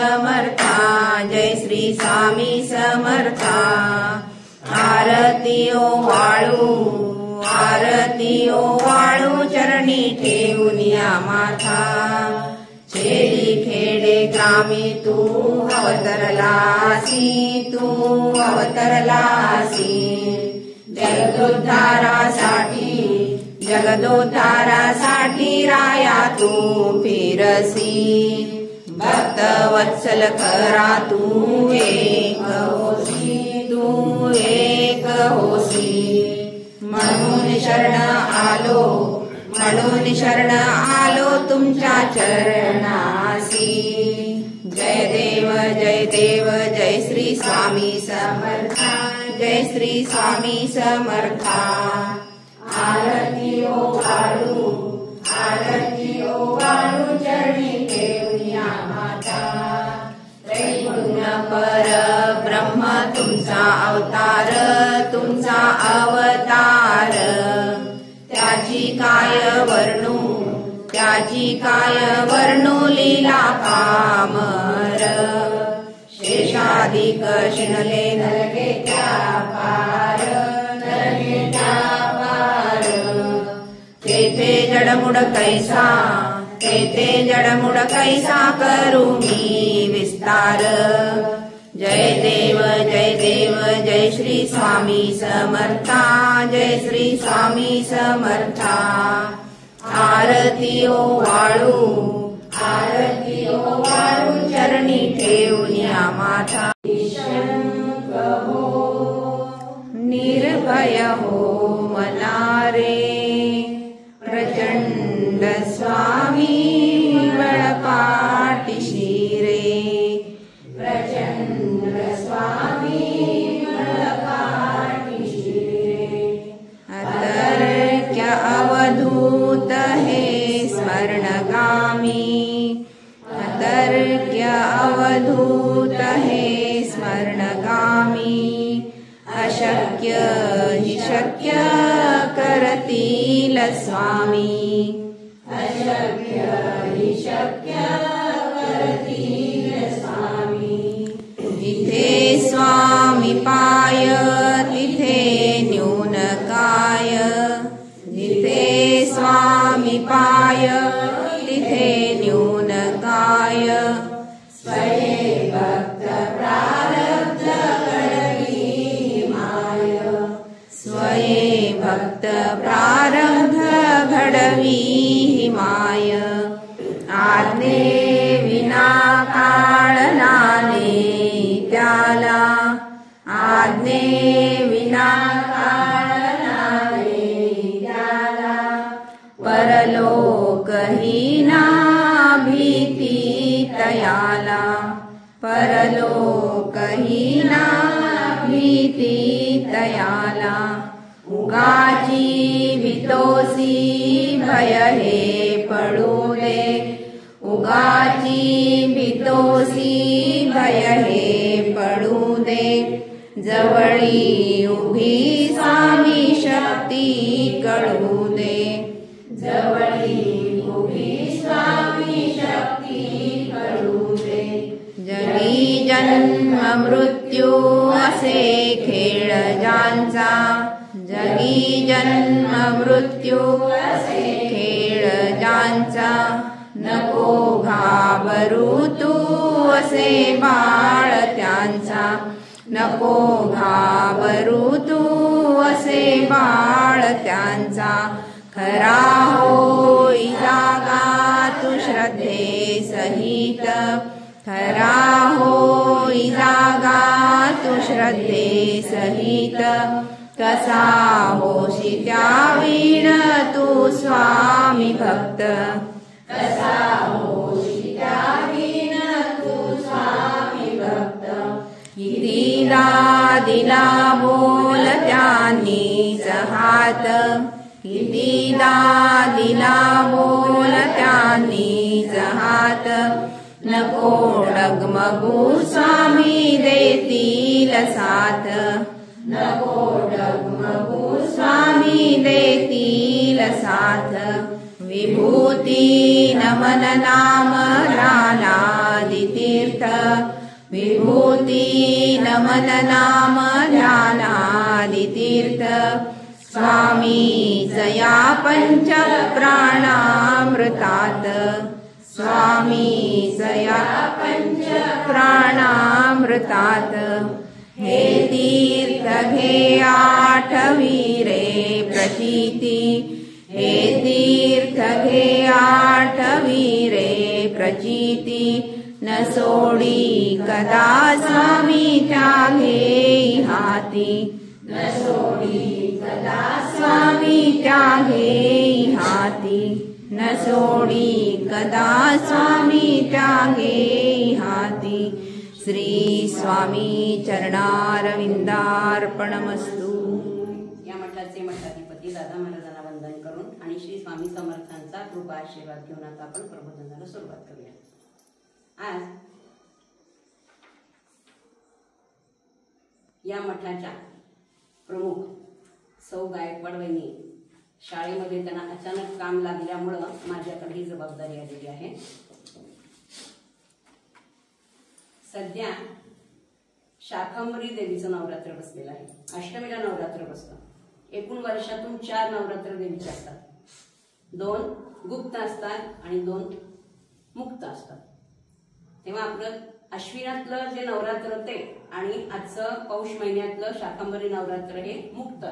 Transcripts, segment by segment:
समर्था, जय श्री स्वामी समर्था। आरती ओवाळू, आरती ओवाळू, चरणी ठेवूनिया माथा। खेडी खेडे ग्रामी तू अवतरलासी, तू अवतरलासी। जगदोद्धारासाठी, जगदोद्धारासाठी राया तू फिरसी। भक्त वत्सल खरा तू एक होसी, तू एक होसी। म्हणून शरण आलो, म्हणून शरण आलो तुमच्या चरणासी। जय देव जय देव, जय श्री स्वामी समर्था, जय श्री स्वामी समर्था। आरती ओवाळू, आरती ओवाळू, चरणी ठेवूनिया माता। त्रैगुण्य परब्रह्म तुमचा अवतार, तुमचा अवतार। त्याची काय वर्णू, त्याची काय वर्णू लीला पामर। शेषाधिक शिणले नरकेच्या पार, नरकेच्या पार। तेथे जडमुड कैसा, तेथे जडमुड कैसा करू मी विस्तार। जय देव जय देव, जय श्री स्वामी समर्था, जय श्री स्वामी समर्था। आरती ओवाळू, आरती ओवाळू, चरणी ठेवूनिया माथा। निशंक हो, निर्भय हो मना रे। प्रचंड स्वामी बळपाठीशी रे। प्रचंड स्वामी बळपाठीशी रे। अतर्क्य अवधूत हे स्मरणगामी, अतर्क्य अवधूत हे स्मरणगामी। अशक्य हि शक्य करतील स्वामी, अशक्य हि शक्य करतील स्वामी। जिथे स्वामी पाय तिथे न्यून काय, जिथे स्वामी पाय तिथे न्यून काय। स्वये भक्त प्रारब्ध घडवी माय, स्वये भक्त प्रारब्ध घडवी माय। आज्ञे विना काळ नाने त्याला, आज्ञे विना काळ नाने त्याला। परलोक हीना भीती तयाला, परलोक हीना भीती तयाला। उगाची भीतोसी भय हे पडू दे, उगाची भीतोसी भय हे पडू दे। जवळी उभी स्वामी शक्ती कळू दे, जवळी उभी स्वामी शक्ती कळू दे। जगी जन्म मृत्यू असे खेळ ज्यांचा, जगी जन्म मृत्यू असे खेळ ज्यांचा। नको घाबरू तू असे बाळ त्यांचा, नको घाबरू तू असे बाळ त्यांचा। खरा होई जागा तू श्रद्धे सहित, खरा होई जागा तू श्रद्धे सहित। कसा होशी त्यावीण तू स्वामी भक्त, कसा होशी त्यावीण तू स्वामी भक्त। कितीदा दिला बोल त्यांनीच हात, कितीदा दिला बोल त्यांनीच हात। नको डगमगू स्वामी देतील साथ, नको डगमगू स्वामी देतील साथ विभूती नमन नाम ध्यानादितीर्थ विभूती नमन नाम ध्यानादितीर्थ स्वामी जया पंच प्राणामृतात स्वामी जया पंच प्राणामृतात हे तीर्थ घे आठवीरे प्रचिती हे तीर्थ घे आठवीरे प्रचिती न सोडी कदा स्वामी त्यागे हाती न सोडी कदा स्वामी त्यागे हाती न सोडी कदा स्वामी त्यागे हाती श्री स्वामी चरणारविंदार्पणमस्तु। या मठाचे मठाधिपती दादा महाराजांना वंदन करून आणि श्री स्वामी समर्थांचा कृपा आशीर्वाद घेऊन आता आपण प्रबोधनाला सुरुवात करूया। आज या मठाच्या प्रमुख सौ गायकवाड वहिनी शाळेमध्ये त्यांना अचानक काम लागल्यामुळे माझ्याकडे ही जबाबदारी आलेली आहे। सध्या शाकंभरी देवीचं नवरात्र बसलेलं आहे। अष्टमीला नवरात्र बसतं। एकूण वर्षातून 4 नवरात्र देवीचे असतात। 2 गुप्त असतात आणि 2 मुक्त असतात। तेव्हा आपलं अश्विनातलं जे नवरात्र ते आणि आजचं पौष महिन्यातलं शाकंभरी नवरात्र हे मुक्त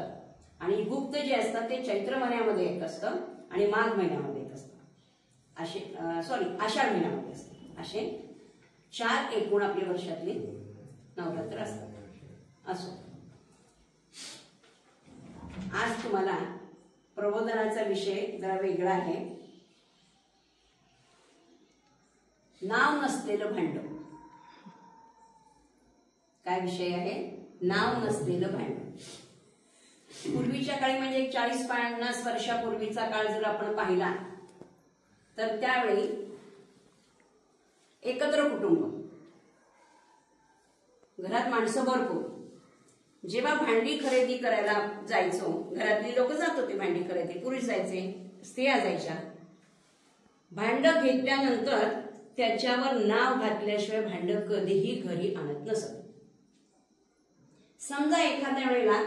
आणि गुप्त जे असतात ते चैत्र महिन्यामध्ये एक असतं आणि माघ महिन्यामध्ये एक असतं। आषाढ महिन्यामध्ये असतं। असे 4 एकूण आपल्या वर्षातली नवरात्र असतात। असो, आज तुम्हाला प्रबोधनाचा विषय जरा वेगळा आहे। नाव नसलेलं भांड। काय विषय आहे? नाव नसलेलं भांड। पूर्वीच्या काळी म्हणजे 40-50 वर्षापूर्वीचा काळ जर आपण पाहिला तर त्यावेळी एकत्र कुटुंब, घरात माणसं भरपूर। जेव्हा भांडी खरेदी करायला जायचो, घरातली लोक जात होते भांडी खरेदी, पुरुष जायचे, स्त्रिया जायच्या। भांड घेतल्यानंतर त्याच्यावर नाव घातल्याशिवाय भांड कधीही घरी आणत नसत। समजा एखाद्या वेळेला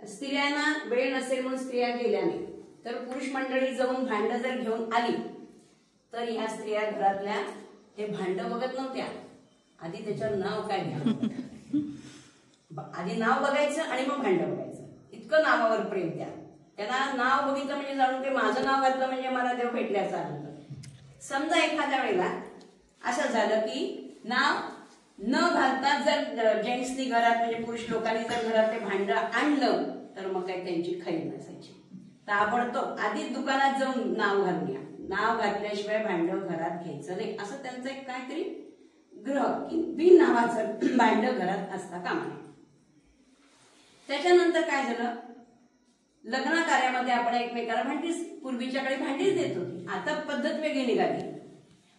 स्त्रियांना वेळ नसेल म्हणून स्त्रिया गेल्या नाही, तर पुरुष मंडळी जाऊन भांड जर घेऊन आली तर ह्या स्त्रिया घरातल्या हे भांड बघत नव्हत्या, आधी त्याच्यावर नाव काय घ्यावं, आधी नाव बघायचं आणि मग भांड बघायचं। इतकं नावावर प्रेम द्या त्यांना। नाव बघितलं म्हणजे जाणून ते माझं नाव घातलं म्हणजे मला देव भेटल्याचा आनंद। समजा एखाद्या वेळेला असं झालं की नाव न घालता जर जेंट्सनी घरात म्हणजे पुरुष लोकांनी जर घरात ते भांड आणलं तर मग काही त्यांची खैर नसायची। ताबडतोब आधीच दुकानात जाऊन नाव घालून या, नाव घातल्याशिवाय भांड घरात घ्यायचं नाही, असं त्यांचं एक काहीतरी ग्रह की बिन नावाचं भांड घरात असता कामा नये। त्याच्यानंतर काय झालं, लग्न कार्यामध्ये आपण एकमेकाला भांडीच, पूर्वीच्या काळी भांडीच देत होती। आता पद्धत वेगळी निघाली।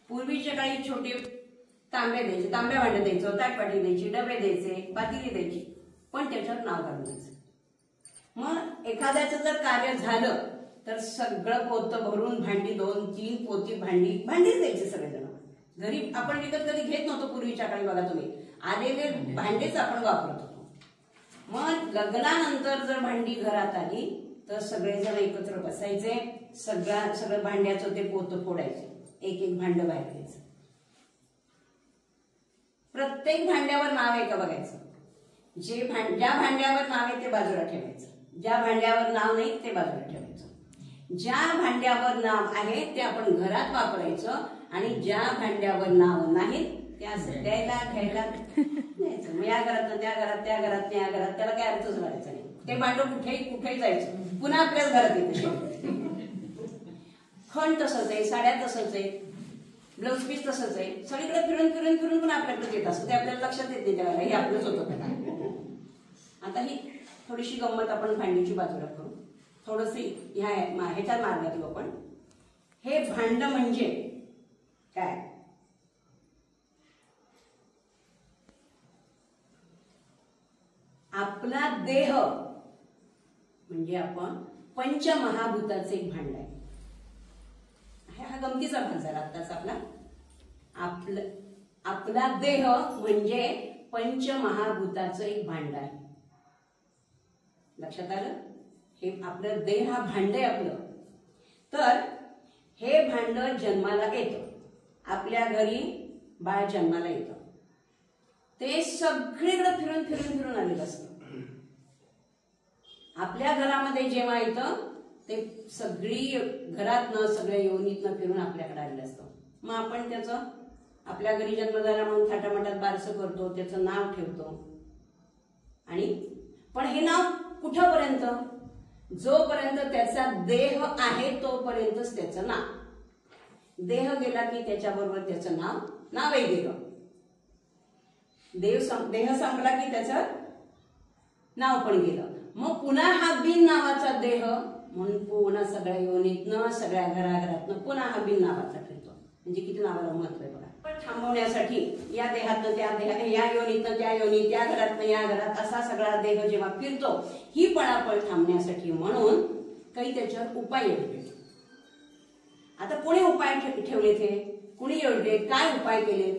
पूर्वीच्या काळी छोटे तांबे द्यायचे, तांब्या भांडे द्यायचो, ताटपाटी द्यायची, डबे द्यायचे, पातेली द्यायची, पण त्याच्यावर नाव घालून द्यायचं। मग एखाद्याचं जर कार्य झालं तर सगळं पोतं भरून भांडी 2-3 पोती भांडीच द्यायचे सगळेजण। घरी आपण विकत कधी घेत नव्हतो पूर्वीच्या काळी, बघा तुम्ही, आलेले भांडेच आपण वापरत होतो। मग लग्नानंतर जर भांडी घरात आली तर सगळेजण एकत्र बसायचे, सगळं भांड्याचं ते पोतं फोडायचे, एक भांड बाहेर घ्यायचं। प्रत्येक भांड्यावर नाव आहे का बघायचं, ज्या भांड्यावर नाव आहे ते बाजूला ठेवायचं, ज्या भांड्यावर नाव नाही ते बाजूला ठेवायचं। ज्या भांड्यावर नाव आहे ते आपण घरात वापरायचं आणि ज्या भांड्यावर नाव नाही ते असं द्यायला घ्यायला द्यायचं। मग या घरात त्या घरात, त्या घरात या घरात, त्याला काय अर्थच भरायचा नाही। ते भांड कुठेही जायचं, पुन्हा आपल्याच घरात येतं। खण तसंच आहे, साड्या तसंच आहे, ब्लाउज पीस तसंच आहे, सगळीकडे फिरून पण आपल्याकडे येत असतं, ते आपल्याला लक्षात येत नाही त्यावेळेला हे आपलंच होतं। आता ही थोडीशी गंमत आपण भांडीची बाजूला करू, थोडंसं ह्याच्या मार्गात येऊ आपण। हे भांड म्हणजे काय? आपला देह म्हणजे आपण पंचमहाभूताचं एक भांड आहे. हा गमतीचा भाग झाला आत्ताच आपला देह म्हणजे पंचमहाभूताचं एक भांड आहे. लक्षात आलं? हे आपलं देह हा भांड आहे आपलं. तर हे भांड जन्माला येतं. आपल्या घरी बाळ जन्माला येतं. ते सगळीकडे फिरून फिरून फिरून आलेलं असतं. आपल्या घरामध्ये जेव्हा येतं ते सगळी घरातनं सगळ्या योनीतनं फिरून आपल्याकडे आलेलं असतं. मग आपण त्याचं आपल्या घरी जन्म झाला म्हणून थाटामाटात बारसं करतो, त्याचं नाव ठेवतो. आणि पण हे नाव कुठपर्यंत? जोपर्यंत त्याचा देह आहे तोपर्यंतच त्याचं नाव. देह गेला की त्याच्याबरोबर त्याचं नावही गेलं. देह संपला की त्याचं नाव पण गेलं. मग पुन्हा हा बिन नावाचा देह म्हणून पुन्हा सगळ्या योनीतनं सगळ्या घराघरातनं पुन्हा हा बिन नावाचा फिरतो. म्हणजे किती नावाला महत्व आहे बघा. पण थांबवण्यासाठी या देहातनं त्या देहा, या योनीतनं त्या योनी, त्या घरातनं या घरात असा सगळा देह जेव्हा फिरतो, ही पळापळ थांबण्यासाठी म्हणून काही त्याच्यावर उपाय योजले. आता कोणी उपाय ठेवले ते? कुणी योजले? काय उपाय केले?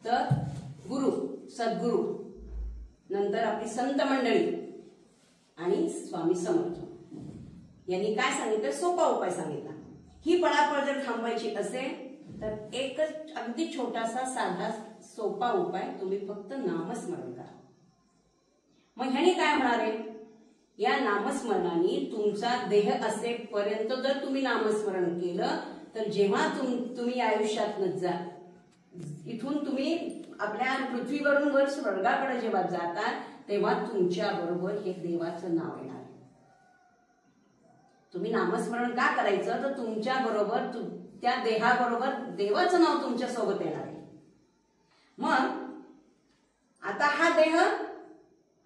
तर गुरु, सद्गुरु, नंतर आपली संत मंडळी आणि स्वामी समर्थ यांनी काय सांगितलं? सोपा उपाय सांगितला. ही पळापळ जर थांबवायची असेल तर एकच अगदी छोटासा साधा सोपा उपाय, तुम्ही फक्त नामस्मरण करा. मग ह्याने काय होणार आहे? या नामस्मरणाने तुमचा देह असेपर्यंत जर तुम्ही नामस्मरण केलं तर जेव्हा तुम्ही आयुष्यात जा, इथून तुम्ही आपल्या पृथ्वीवरून वर स्वर्गाकडे जेव्हा जातात तेव्हा तुमच्या बरोबर हे देवाचं नाव येणार. तुम्ही नामस्मरण का करायचं? तर तुमच्या बरोबर त्या देहाबरोबर देवाचं नाव तुमच्या सोबत येणार आहे. मग आता हा देह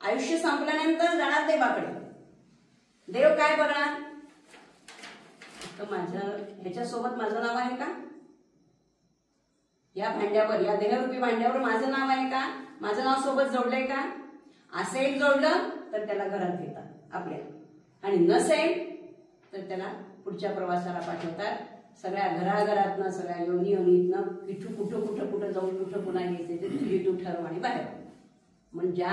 आयुष्य संपल्यानंतर जाणार देवाकडे. देव काय बघणार? तर ह्याच्यासोबत माझं नाव आहे का? या भांड्यावर, या देहरूपी भांड्यावर माझं नाव आहे का? माझं नाव सोबत जोडलंय का? असेल जोडलं तर त्याला घरात घेतात आपल्या, आणि नसेल तर त्याला पुढच्या प्रवासाला पाठवतात. सगळ्या घराघरातनं सगळ्या योनीतनं कुठं जाऊन कुठं पुन्हा घ्यायचे ते तुझी तू ठरव आणि बाहेर. म्हणजे ज्या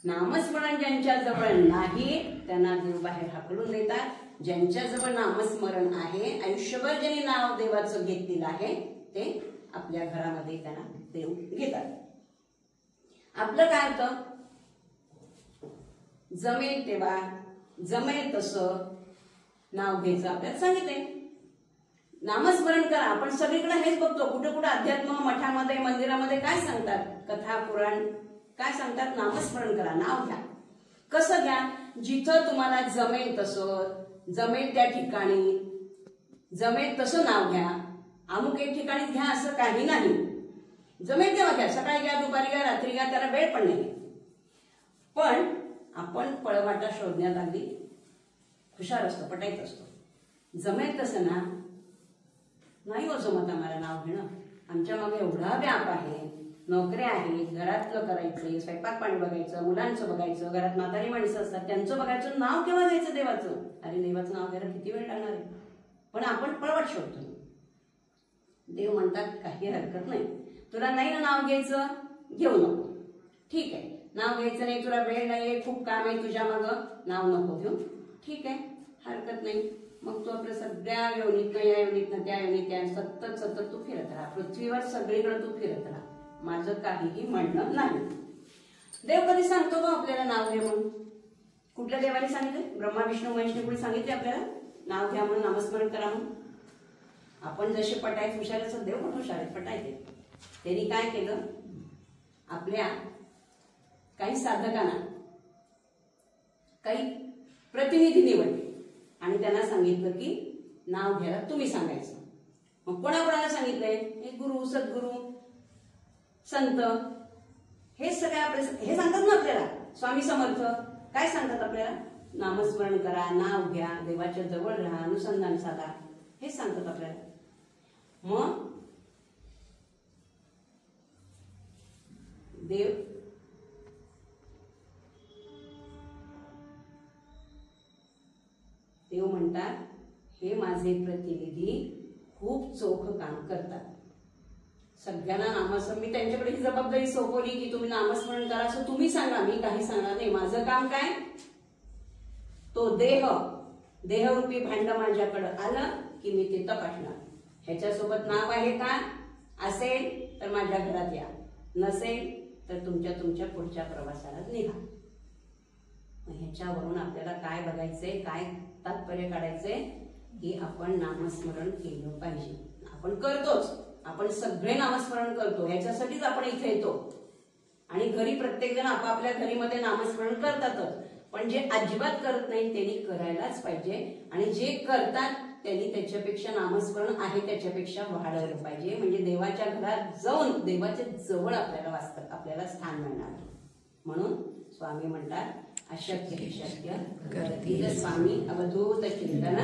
नामस्मरण ज्यांच्या जवळ नाही त्यांना देव बाहेर हाकलून देतात. ज्यांच्या जवळ नामस्मरण आहे, आयुष्यभर ज्यांनी नाव देवाचं घेतलेलं आहे, ते आपल्या घरामध्ये त्यांना देव घेतात. आपलं काय होतं? जमेल तेव्हा जमेल तसं नाव घ्यायचं. आपल्याला सांगितलंय नामस्मरण करा. आपण सगळीकडे हेच बघतो. कुठं कुठं अध्यात्म मठामध्ये, मंदिरामध्ये काय सांगतात? कथा पुराण काय सांगतात? नामस्मरण करा, नाव घ्या. कसं घ्या? जिथं तुम्हाला जमेल तसं, जमेल त्या ठिकाणी जमेल तसं नाव घ्या. अमुक एक ठिकाणी घ्या असं काही नाही. जमेल तेव्हा घ्या. सकाळी घ्या, दुपारी घ्या, रात्री घ्या, त्याला वेळ पण नाही. पण आपण पळवाटा शोधण्यात अगदी हुशार असतो, पटायत असतो. जमेल तसं ना नाही हो जमत आम्हाला नाव घेणं. आमच्या मागे एवढा व्याप आहे, नोकऱ्या आहेत, घरातलं करायचं, स्वयंपाक पाणी बघायचं, मुलांचं बघायचं, घरात म्हातारी माणसं असतात त्यांचं बघायचं, नाव केव्हा घ्यायचं देवाचं? अरे देवाचं नाव घ्यायला किती वेळ लागणार आहे? पण आपण पळवाट शोधतो. देव म्हणतात काही हरकत नाही, तुला नाही ना नाव घ्यायचं, घेऊ नको. ठीक आहे, नाव घ्यायचं नाही, तुला वेळ नाहीये, खूप काम आहे तुझ्या मागं, नाव नको घेऊ. ठीक आहे, हरकत नाही. मग तू आपल्या सगळ्या योनीतनं, या योनीतनं त्या योनीत सतत तू फिरत राहा. पृथ्वीवर सगळीकडे तू फिरत राहा. माझं काहीही म्हणणं नाही. देव कधी सांगतो का आपल्याला नाव घ्या म्हणून? कुठल्या देवाने सांगितले? ब्रह्मा विष्णू महेशने कुणी सांगितले आपल्याला नाव घ्या म्हणून, नामस्मरण करा म्हणून? आपण जसे पटायत हुशाराचं, देव पण हुशार पटायचे. त्यांनी काय केलं? आपल्या काही साधकांना काही प्रतिनिधी निवडले आणि त्यांना सांगितलं की नाव घ्यायला तुम्ही सांगायचं. मग कोणाकोणाला सांगितलंय? हे गुरु, सद्गुरु, संत, हे सगळे आपले हे सांगतात ना आपल्याला. स्वामी समर्थ काय सांगतात आपल्याला? नामस्मरण करा, नाव घ्या, देवाच्या जवळ राहा, अनुसंधान साधा, हे सांगतात आपल्याला. मग देव देव म्हणतात हे माझे प्रतिनिधी खूप चोख काम करतात. सगळ्यांना नामस्मरण, मी त्यांच्याकडे ही जबाबदारी सोपवली की तुम्ही नामस्मरण करा, असं तुम्ही सांगा, मी काही सांगणार नाही. माझं काम काय, तो देहरूपी भांड माझ्याकडे आलं की मी ते तपासणार. ह्याच्यासोबत नाव आहे का, असेल तर माझ्या घरात या, नसेल तर तुमच्या पुढच्या प्रवासाला निघा. ह्याच्यावरून आपल्याला काय बघायचंय, काय तात्पर्य काढायचंय की आपण नामस्मरण केलं पाहिजे. आपण करतोच, आपण सगळे नामस्मरण करतो, ह्याच्यासाठीच आपण इथे येतो. आणि घरी प्रत्येक जण आपापल्या घरीमध्ये नामस्मरण करतातच, पण जे अजिबात करत नाही त्यांनी करायलाच पाहिजे. आणि जे करतात त्यांनी त्याच्यापेक्षा नामस्मरण आहे त्याच्यापेक्षा वाढवलं पाहिजे. म्हणजे देवाच्या घरात जाऊन देवाच्या जवळ आपल्याला स्थान मिळणार. म्हणून स्वामी म्हणतात अशक्य हे शक्य करतील स्वामी अवधूत चिंतन.